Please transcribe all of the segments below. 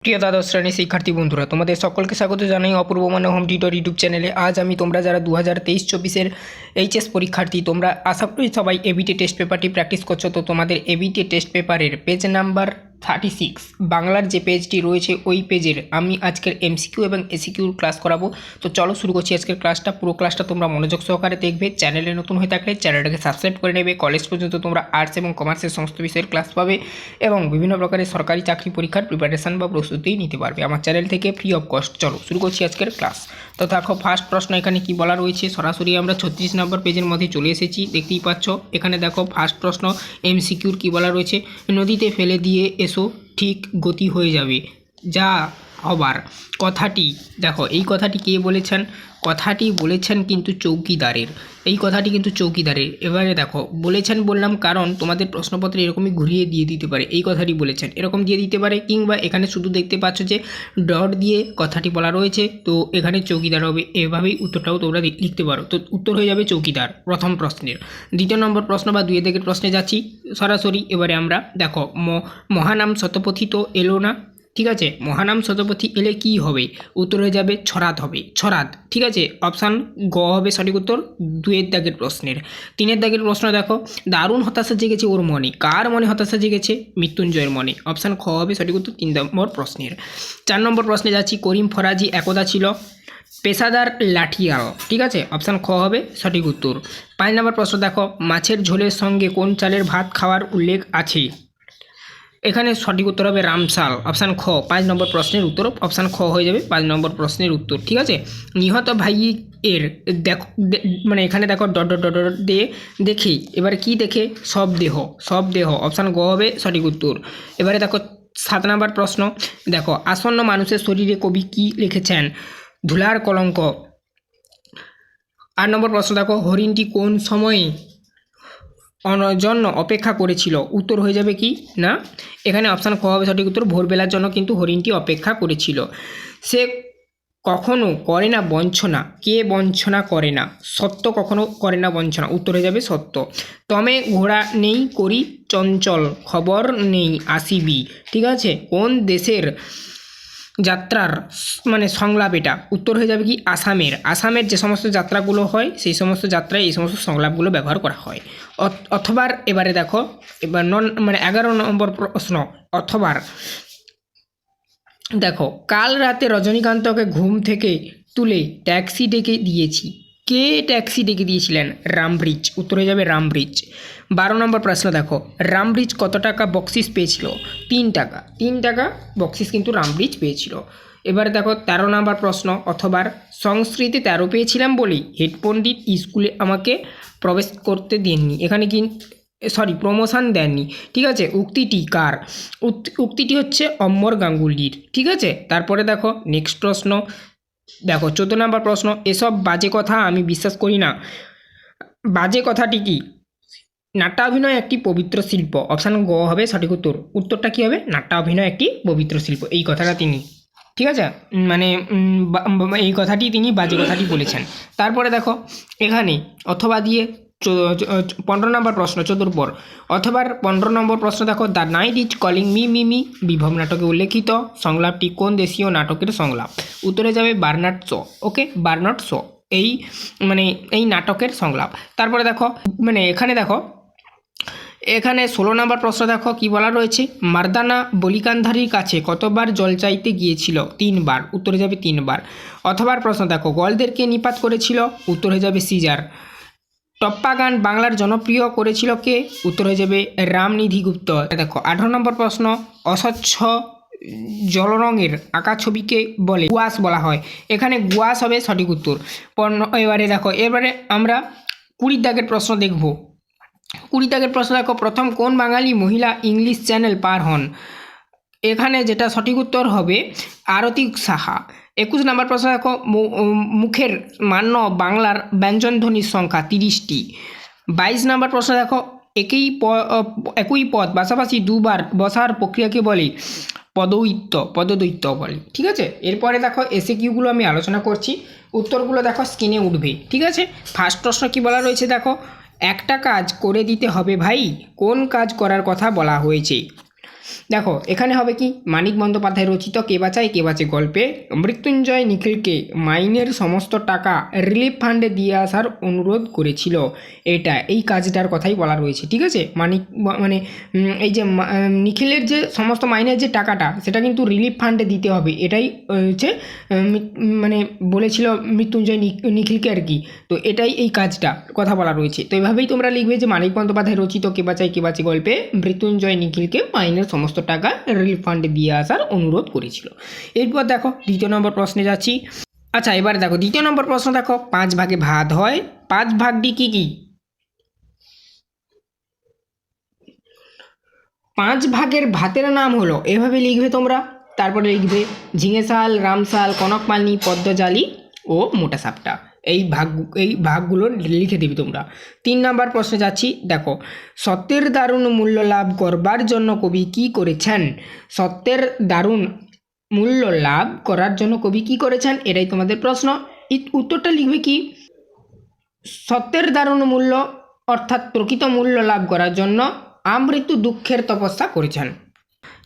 প্রিয় দ্বাদশ শ্রেণীর শিক্ষার্থী বন্ধুরা, তোমাদের সকলকে স্বাগত জানাই অপূর্ব মানে হোম টিউটর ইউটিউব চ্যানেলে। আজ আমি তোমরা যারা 2023-24 এইচএস পরীক্ষার্থী, তোমরা আশা করি সবাই এবিটি টেস্ট পেপারটি প্র্যাকটিস করছো। তো তোমাদের এবিটি টেস্ট পেপারের পেজ নাম্বার 36 বাংলার যে পেজটি রয়েছে ওই পেজের আমি আজকের এমসিকিউ এবং এসিকিউর ক্লাস করাবো। তো চলো শুরু করছি আজকের ক্লাসটা। পুরো ক্লাসটা তোমরা মনোযোগ সহকারে দেখবে। চ্যানেলে নতুন হয়ে থাকলে চ্যানেলটাকে সাবস্ক্রাইব করে নেবে। কলেজ পর্যন্ত তোমরা আর্টস এবং কমার্সের সমস্ত বিষয়ের ক্লাস পাবে এবং বিভিন্ন প্রকারের সরকারি চাকরি পরীক্ষার প্রিপারেশান বা প্রস্তুতি নিতে পারবে আমার চ্যানেল থেকে ফ্রি অফ কস্ট। চলো শুরু করছি আজকের ক্লাস। তো দেখো ফার্স্ট প্রশ্ন এখানে কি বলা রয়েছে, সরাসরি আমরা 36 নম্বর পেজের মধ্যে চলে এসেছি, দেখতেই পাচ্ছ। এখানে দেখো ফার্স্ট প্রশ্ন এমসিকিউর কি বলা রয়েছে, নদীতে ফেলে দিয়ে এসো ঠিক গতি হয়ে যাবে যা হবার। কথাটি দেখো, এই কথাটি কে বলেছেন, কথাটি বলেছেন কিন্তু চৌকিদারের, এই কথাটি কিন্তু চৌকিদারের। এবারে দেখো বলেছেন বললাম কারণ তোমাদের প্রশ্নপত্রে এরকমই ঘুরিয়ে দিয়ে দিতে পারে, এই কথাটি বলেছেন এরকম দিয়ে দিতে পারে, কিংবা এখানে শুধু দেখতে পাচ্ছ যে ডট দিয়ে কথাটি বলা রয়েছে, তো এখানে চৌকিদার হবে, এভাবেই উত্তরটাও তোমরা লিখতে পারো। তো উত্তর হয়ে যাবে চৌকিদার প্রথম প্রশ্নের। দ্বিতীয় নম্বর প্রশ্ন বা 2 দাগের প্রশ্নে যাচ্ছি সরাসরি। এবারে আমরা দেখো মহানাম শতপথী তো এলো না, ঠিক আছে, মহানাম শতপথী এলে কি হবে, উত্তর হয়ে যাবে ছড়াত হবে, ছড়াত, ঠিক আছে। অপশান গ হবে সঠিক উত্তর 2 দাগের প্রশ্নের। 3 দাগের প্রশ্ন দেখো, দারুণ হতাশা জেগেছে ওর মনে, কার মনে হতাশা জেগেছে, মৃত্যুঞ্জয়ের মনে। অপশান খ হবে সঠিক উত্তর 3 নম্বর প্রশ্নের। 4 নম্বর প্রশ্নে যাচ্ছি, করিম ফরাজি একদা ছিল পেশাদার লাঠিয়াল, ঠিক আছে, অপশান খ হবে সঠিক উত্তর। 5 নম্বর প্রশ্ন দেখো, মাছের ঝোলের সঙ্গে কোন চালের ভাত খাওয়ার উল্লেখ আছে, এখানে সঠিক উত্তর হবে রামসাল, অপশান খ। 5 নম্বর প্রশ্নের উত্তর অপশান খ হয়ে যাবে 5 নম্বর প্রশ্নের উত্তর, ঠিক আছে। নিহত ভাই এর দেখো মানে এখানে দেখো ডট ডট ডট ডট দিয়ে দেখি, এবারে কি দেখে, সব দেহ, সব দেহ, অপশান গ হবে সঠিক উত্তর। এবারে দেখো 7 নম্বর প্রশ্ন দেখো, আসন্ন মানুষের শরীরে কবি কি লিখেছেন, ধুলার কলঙ্ক। 8 নম্বর প্রশ্ন দেখো, হরিণটি কোন সময়ে জন্য অপেক্ষা করেছিল, উত্তর হয়ে যাবে কি না, এখানে অপশান খ হবে সঠিক উত্তর, ভোরবেলার জন্য কিন্তু হরিণটি অপেক্ষা করেছিল। সে কখনো করে না বঞ্চনা, কে বঞ্চনা করে না, সত্য কখনো করে না বঞ্চনা, উত্তর হয়ে যাবে সত্য। তমে ঘোড়া নেই করি চঞ্চল, খবর নেই আসিবি, ঠিক আছে, কোন দেশের যাত্রার মানে সংলাপ এটা, উত্তর হয়ে যাবে কি আসামের। আসামের যে সমস্ত যাত্রাগুলো হয় সেই সমস্ত যাত্রায় এই সমস্ত সংলাপগুলো ব্যবহার করা হয়। অথবা এবারে দেখো, এবার 11 নম্বর প্রশ্ন অথবা দেখো, কাল রাতে রজনীকান্তকে ঘুম থেকে তুলে ট্যাক্সি ডেকে দিয়েছি, কে ট্যাক্সি ডেকে দিয়েছিলেন, রামব্রিজ, উত্তর হয়ে যাবে রামব্রিজ। 12 নম্বর প্রশ্ন দেখো, রামব্রিজ কত টাকা বকশিস পেয়েছিল, 3 টাকা, 3 টাকা বকশিস কিন্তু রামব্রিজ পেয়েছিল। এবারে দেখো 13 নম্বর প্রশ্ন অথবা, সংস্কৃতে 13 পেয়েছিলাম বলেই হেড পণ্ডিত স্কুলে আমাকে প্রবেশ করতে দেননি, এখানে কি প্রমোশন দেননি, ঠিক আছে। উক্তিটি কার, উক্তিটি হচ্ছে অমর গাঙ্গুলির, ঠিক আছে। তারপরে দেখো নেক্সট প্রশ্ন দেখো 14 নম্বর প্রশ্ন, এসব বাজে কথা আমি বিশ্বাস করি না, বাজে কথাটি কি, নাট্যাভিনয় একটি পবিত্র শিল্প, অপশান গ হবে সঠিক উত্তর। উত্তরটা কী হবে, নাট্যাভিনয় একটি পবিত্র শিল্প, এই কথাটা তিনি, ঠিক আছে, মানে এই কথাটি তিনি বাজে কথাটি বলেছেন। তারপরে দেখো এখানে অথবা দিয়ে 15 নম্বর প্রশ্ন 14 পর অথবা 15 নম্বর প্রশ্ন দেখো, the night is calling me me me বিভব নাটকে উল্লেখিত সংলাপটি কোন দেশীয় নাটকের সংলাপ, উত্তরে যাবে বার্নার্ড শ, ওকে, বার্নার্ড শ এই নাটকের সংলাপ। তারপরে দেখো এখানে দেখো, এখানে 16 নম্বর প্রশ্ন দেখো কি বলা রয়েছে, মার্দানা বলিকান্ধারীর কাছে কতবার জল চাইতে গিয়েছিল, 3 বার, উত্তরে যাবে 3 বার। অথবা প্রশ্ন দেখো, গলদেরকে নিপাত করেছিল, উত্তর হয়ে যাবে সিজার। টপ্পা গান বাংলার জনপ্রিয় করেছিল কে, উত্তর হয়ে যাবে রামনিধি গুপ্ত। দেখো 18 নম্বর প্রশ্ন, অস্বচ্ছ জল রঙের আঁকা ছবিকে বলে গুয়াশ বলা হয়, এখানে গুয়াশ হবে সঠিক উত্তর। এবারে দেখো, এবারে আমরা 20 দাগের প্রশ্ন দেখব। 20 দাগের প্রশ্ন দেখো, প্রথম কোন বাঙালি মহিলা ইংলিশ চ্যানেল পার হন, এখানে যেটা সঠিক উত্তর হবে আরতি সাহা। 21 নম্বর প্রশ্ন দেখো, মুখের মান্য বাংলার ব্যঞ্জনধ্বনির সংখ্যা 30টি। 22 নম্বর প্রশ্ন দেখো, একই পদ পাশাপাশি দুবার বসার প্রক্রিয়াকে বলে পদদ্বৈত বলে, ঠিক আছে। এরপরে দেখো এসএকিউগুলো আমি আলোচনা করছি, উত্তরগুলো দেখো স্ক্রিনে উঠবে, ঠিক আছে। ফার্স্ট প্রশ্ন কি বলা রয়েছে দেখো, একটা কাজ করে দিতে হবে ভাই, কোন কাজ করার কথা বলা হয়েছে, দেখো এখানে হবে কি, মানিক বন্দ্যোপাধ্যায় রচিত কে বাঁচায় কে বাঁচে গল্পে মৃত্যুঞ্জয় নিখিলকে মাইনের সমস্ত টাকা রিলিফ ফান্ডে দিয়ে আসার অনুরোধ করেছিল। এই কাজটার কথাই বলা রয়েছে, ঠিক আছে। মানে এই যে নিখিলের যে সমস্ত মাইনের যে টাকাটা সেটা কিন্তু রিলিফ ফান্ডে দিতে হবে, এটাই হচ্ছে মানে বলেছিল মৃত্যুঞ্জয় নিখিলকে আর কি। তো এটাই এই কাজটা কথা বলা রয়েছে। তো এভাবেই তোমরা লিখবে যে মানিক বন্দ্যোপাধ্যায় রচিত কে বাঁচায় কে বাঁচে গল্পে মৃত্যুঞ্জয় নিখিলকে মাইনের সমস্ত টাকা রিলিফ ফান্ডে দিয়ে আসার অনুরোধ করেছিল। এরপর দেখো দ্বিতীয় নম্বর প্রশ্নে যাচ্ছি। আচ্ছা এবার দেখো দ্বিতীয় নম্বর প্রশ্ন, দেখো 5 ভাগে ভাত হয়, 5 ভাগটি কি কি? 5 ভাগের ভাতের নাম হলো, এভাবে লিখবে তোমরা। তারপরে লিখবে ঝিঙে শাল, রাম শাল, কনকমালিনী, পদ্মজালি ও মোটা সাপটা। এই ভাগগুলো লিখে দিবি তোমরা। 3 নম্বর প্রশ্নে যাচ্ছি। দেখো সত্যের দারুণ মূল্য লাভ করবার জন্য কবি কি করেছেন? সত্যের দারুণ মূল্য লাভ করার জন্য কবি কি করেছেন, এটাই তোমাদের প্রশ্ন। উত্তরটা লিখবে কি, সত্যের দারুণ মূল্য অর্থাৎ প্রকৃত মূল্য লাভ করার জন্য আমৃত্যু দুঃখের তপস্যা করেছেন।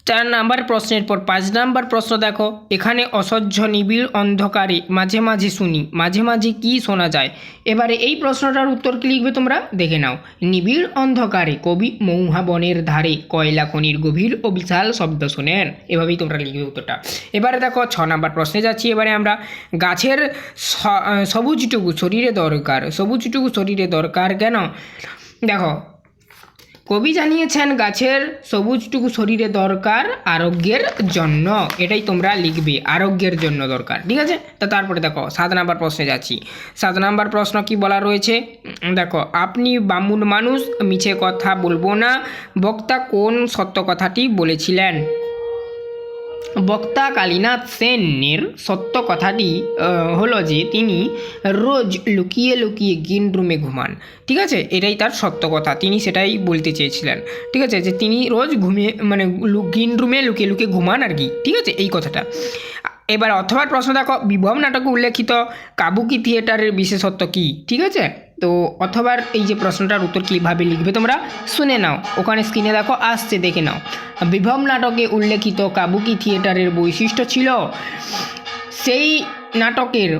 4 নাম্বার প্রশ্নের পর 5 নাম্বার প্রশ্ন দেখো, এখানে অসহ্য নিবিড় অন্ধকারে মাঝে মাঝে শুনি, মাঝে মাঝে কি শোনা যায়? এবারে এই প্রশ্নটার উত্তর কি লিখবে তোমরা দেখে নাও। নিবিড় অন্ধকারে কবি মৌহা বনের ধারে কয়লা খনির গভীর ও বিশাল শব্দ শোনেন। এভাবেই তোমরা লিখবে উত্তরটা। এবারে দেখো 6 নাম্বার প্রশ্নে যাচ্ছি। এবারে আমরা গাছের সবুজটুকু শরীরে দরকার, সবুজটুকু শরীরে দরকার কেন? দেখো কবি জানিয়েছেন গাছের সবুজটুকু শরীরে দরকার আরোগ্যের জন্য, এটাই তোমরা লিখবে, আরোগ্যের জন্য দরকার, ঠিক আছে। তো তারপরে দেখো 7 নাম্বার প্রশ্নে যাচ্ছি। 7 নাম্বার প্রশ্ন কি বলা রয়েছে দেখো, আপনি বামুন মানুষ, মিছে কথা বলবো না, বক্তা কোন সত্য কথাটি বলেছিলেন? বক্তা কালীনাথ সেনের সত্য কথাটি হলো যে তিনি রোজ লুকিয়ে লুকিয়ে গ্রিন রুমে ঘুমান, ঠিক আছে। এটাই তার সত্য কথা, তিনি সেটাই বলতে চেয়েছিলেন, ঠিক আছে, যে তিনি রোজ ঘুমিয়ে মানে গ্রিন রুমে লুকিয়ে লুকিয়ে ঘুমান আর কি, ঠিক আছে, এই কথাটা। এবার অথবার প্রশ্ন দেখো, বিভব নাটকে উল্লেখিত কাবুকি থিয়েটারের বিশেষত্ব কী, ঠিক আছে। তো অথবার এই যে প্রশ্নটার উত্তর কীভাবে লিখবে তোমরা শুনে নাও, ওখানে স্ক্রিনে দেখো আসছে, দেখে নাও। বিভব নাটকে উল্লেখিত কাবুকি থিয়েটারের বৈশিষ্ট্য ছিল সেই নাটকের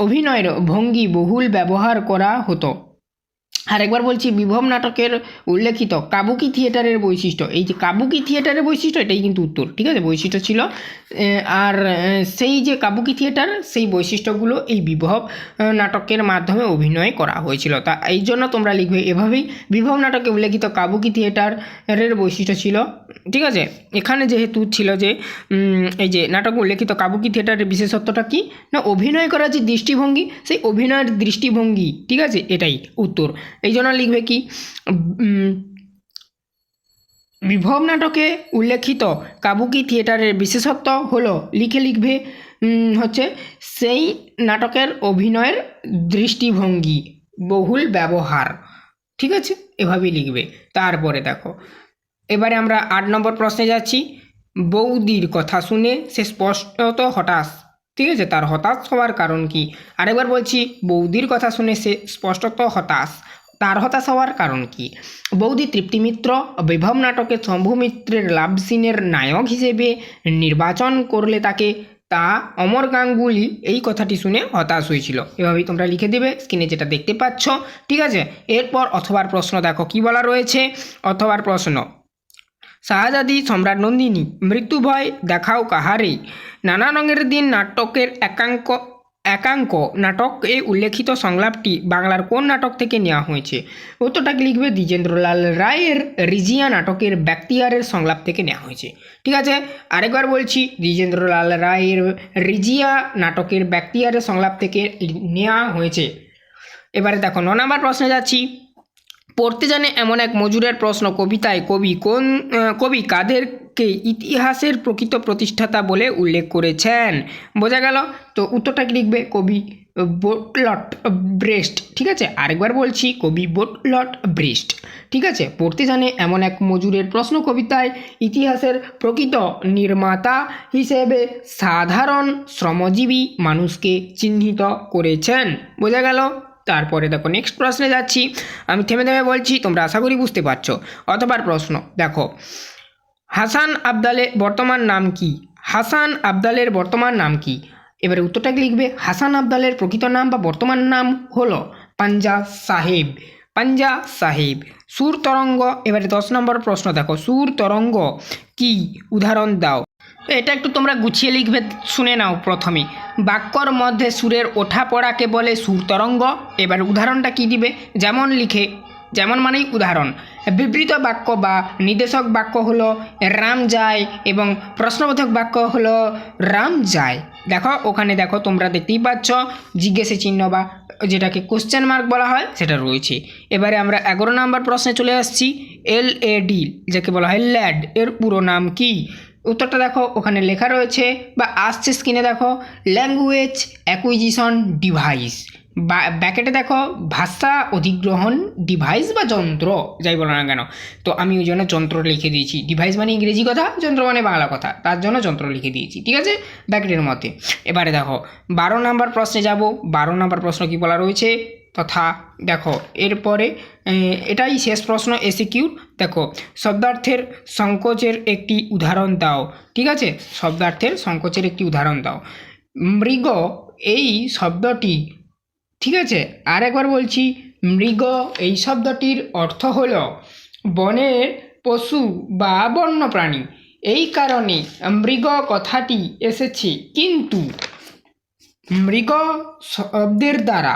অভিনয়ের ভঙ্গি বহুল ব্যবহার করা হতো। আর একবার বলছি, বিভব নাটকের উল্লেখিত কাবুকি থিয়েটারের বৈশিষ্ট্য, এই যে কাবুকি থিয়েটারের বৈশিষ্ট্য এটাই কিন্তু উত্তর, ঠিক আছে, বৈশিষ্ট্য ছিল। আর সেই যে কাবুকি থিয়েটার সেই বৈশিষ্ট্যগুলো এই বিভব নাটকের মাধ্যমে অভিনয় করা হয়েছিল। তা এই জন্য তোমরা লিখবে এভাবেই, বিভব নাটকে উল্লেখিত কাবুকি থিয়েটারের বৈশিষ্ট্য ছিল, ঠিক আছে। এখানে যেহেতু ছিল যে এই যে নাটকে উল্লেখিত কাবুকি থিয়েটারের বিশেষত্বটা কি না, অভিনয় করার যে দৃষ্টিভঙ্গি, সেই অভিনয়ের দৃষ্টিভঙ্গি, ঠিক আছে, এটাই উত্তর। এই জন্য লিখবে কি, বিভব নাটকে উল্লেখিত কাবুকি থিয়েটারের বিশেষত্ব হলো লিখবে হচ্ছে সেই নাটকের অভিনয়ের দৃষ্টিভঙ্গি বহুল ব্যবহার, ঠিক আছে, এভাবেই লিখবে। তারপরে দেখো এবারে আমরা 8 নম্বর প্রশ্নে যাচ্ছি। বৌদির কথা শুনে সে স্পষ্টত হতাশ, ঠিক আছে, তার হতাশ হওয়ার কারণ কি? আরেকবার বলছি, বৌদির কথা শুনে সে স্পষ্টত হতাশ, তার হতাশ হওয়ার কারণ কি? বৌদি তৃপ্তি মিত্র বিভব নাটকে শম্ভু মিত্রের লাভ সিনের নায়ক হিসেবে নির্বাচন করলে তাকে তা অমর গাঙ্গুলি এই কথাটি শুনে হতাশ হয়েছিল। এভাবেই তোমরা লিখে দেবে স্ক্রিনে যেটা দেখতে পাচ্ছ, ঠিক আছে। এরপর অথবার প্রশ্ন দেখো কি বলা রয়েছে। অথবার প্রশ্ন, শাহজাদি সম্রাট নন্দিনী মৃত্যু ভয় দেখাও কাহারে, নানা রঙের দিন নাটকের একাঙ্ক নাটকে উল্লেখিত সংলাপটি বাংলার কোন নাটক থেকে নেওয়া হয়েছে? উত্তরটাকে লিখবে দ্বিজেন্দ্রলাল রায়ের রিজিয়া নাটকের ব্যক্তিয়ারের সংলাপ থেকে নেওয়া হয়েছে, ঠিক আছে। আরেকবার বলছি, দ্বিজেন্দ্রলাল রায়ের রিজিয়া নাটকের ব্যক্তিয়ারের সংলাপ থেকে নেওয়া হয়েছে। এবারে দেখো 9 নম্বর প্রশ্নে যাচ্ছি। পড়তে জানে এমন এক মজুরের প্রশ্ন কবিতায় কবি কাদেরকে ইতিহাসের প্রকৃত প্রতিষ্ঠাতা বলে উল্লেখ করেছেন? বোঝা গেল? তো উত্তরটা কি লিখবে, কবি বার্টলট ব্রেস্ট, ঠিক আছে। আরেকবার বলছি, কবি বার্টলট ব্রেস্ট, ঠিক আছে। পড়তে জানে এমন এক মজুরের প্রশ্ন কবিতায় ইতিহাসের প্রকৃত নির্মাতা হিসেবে সাধারণ শ্রমজীবী মানুষকে চিহ্নিত করেছেন। বোঝা গেল? তারপরে দেখো নেক্সট প্রশ্নে যাচ্ছি, আমি থেমে থেমে বলছি, তোমরা আশা করি বুঝতে পারছো। অতবার প্রশ্ন দেখো, হাসান আবদালের বর্তমান নাম কি? হাসান আবদালের বর্তমান নাম কি? এবারে উত্তরটাকে লিখবে, হাসান আবদালের প্রকৃত নাম বা বর্তমান নাম হলো পাঞ্জা সাহেব। পাঞ্জা সাহেব। সুর তরঙ্গ। এবারে 10 নম্বর প্রশ্ন দেখো, সুর তরঙ্গ কি? উদাহরণ দাও। তো এটা একটু তোমরা গুছিয়ে লিখবে, শুনে নাও প্রথমে। বাক্যর মধ্যে সুরের ওঠা পড়াকে বলে সুর তরঙ্গ। এবার উদাহরণটা কি দিবে, যেমন লিখে, যেমন মানেই উদাহরণ। বিবৃত বাক্য বা নির্দেশক বাক্য হলো রাম যায় এবং প্রশ্নবোধক বাক্য হলো রাম যায়। দেখো ওখানে দেখো, তোমরা দেখতেই পাচ্ছ জিজ্ঞাসা চিহ্ন বা যেটাকে কোশ্চেন মার্ক বলা হয় সেটা রয়েছে। এবারে আমরা 11 নম্বর প্রশ্নে চলে আসছি। LAD যাকে বলা হয় ল্যাড, এর পুরো নাম কি? উত্তরটা দেখো ওখানে লেখা রয়েছে বা আসছে স্ক্রিনে দেখো, ল্যাঙ্গুয়েজ অ্যাকুইজিশন ডিভাইস। ব্যাকেটে দেখো ভাষা অধিগ্রহণ ডিভাইস বা যন্ত্র, যাই বলো না কেন। তো আমি ওই জন্য যন্ত্র লিখে দিয়েছি। ডিভাইস মানে ইংরেজি কথা, যন্ত্র মানে বাংলা কথা, তার জন্য যন্ত্র লিখে দিয়েছি, ঠিক আছে, ব্যাকেটের মধ্যে। এবারে দেখো 12 নম্বর প্রশ্নে যাব। 12 নম্বর প্রশ্ন কি বলা রয়েছে তথা দেখো এরপরে এটাই শেষ প্রশ্ন এসিকিউ। দেখো শব্দার্থের সংকোচের একটি উদাহরণ দাও। ঠিক আছে, শব্দার্থের সংকোচের একটি উদাহরণ দাও। মৃগ এই শব্দটি, ঠিক আছে, আর একবার বলছি, মৃগ এই শব্দটির অর্থ হলো বনের পশু বা বন্যপ্রাণী। এই কারণে মৃগ কথাটি এসেছে। কিন্তু মৃগ শব্দের দ্বারা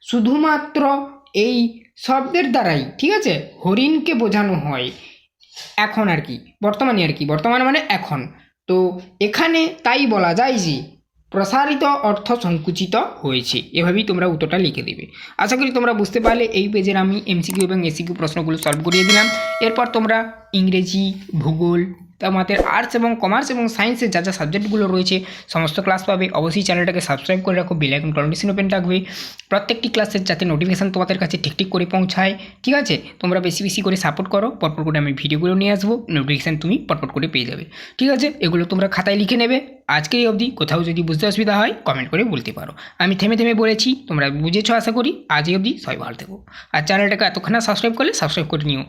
শুধুমাত্র এই শব্দের দ্বারাই, ঠিক আছে, হরিণকে বোঝানো হয় এখন আর কি, বর্তমানে আর কি, বর্তমান মানে এখন। তো এখানে তাই বলা যায় যে প্রসারিত অর্থ সংকুচিত হয়েছে। এভাবেই তোমরা উত্তরটা লিখে দেবে। আশা করি তোমরা বুঝতে পারলে। এই পেজের আমি MCQ এবং ACQ প্রশ্নগুলো সলভ করিয়ে দিলাম। এরপর তোমরা ইংরেজি, ভূগোল, তোমাদের আর্টস এবং কমার্স এবং সায়েন্সের যা যা সাবজেক্টগুলো রয়েছে সমস্ত ক্লাস পাবে। অবশ্যই চ্যানেলটাকে সাবস্ক্রাইব করে রাখো, বেল আইকন নোটিফিকেশন ওপেন রাখবে প্রত্যেকটি ক্লাসের, যাতে নোটিফিকেশান তোমাদের কাছে ঠিক করে পৌঁছায়। ঠিক আছে, তোমরা বেশি বেশি করে সাপোর্ট করো, পটপট করে আমি ভিডিওগুলো নিয়ে আসবো, নোটিফিকেশান তুমি পটপট করে পেয়ে যাবে। ঠিক আছে, এগুলো তোমরা খাতায় লিখে নেবে। আজকেই অবধি কোথাও যদি বুঝতে অসুবিধা হয় কমেন্ট করে বলতে পারো। আমি থেমে থেমে বলেছি, তোমরা বুঝেছো আশা করি। আজই অবধি সবাই ভালো থেকো। আর চ্যানেলটাকে এতক্ষণ সাবস্ক্রাইব করলে সাবস্ক্রাইব করে নিও।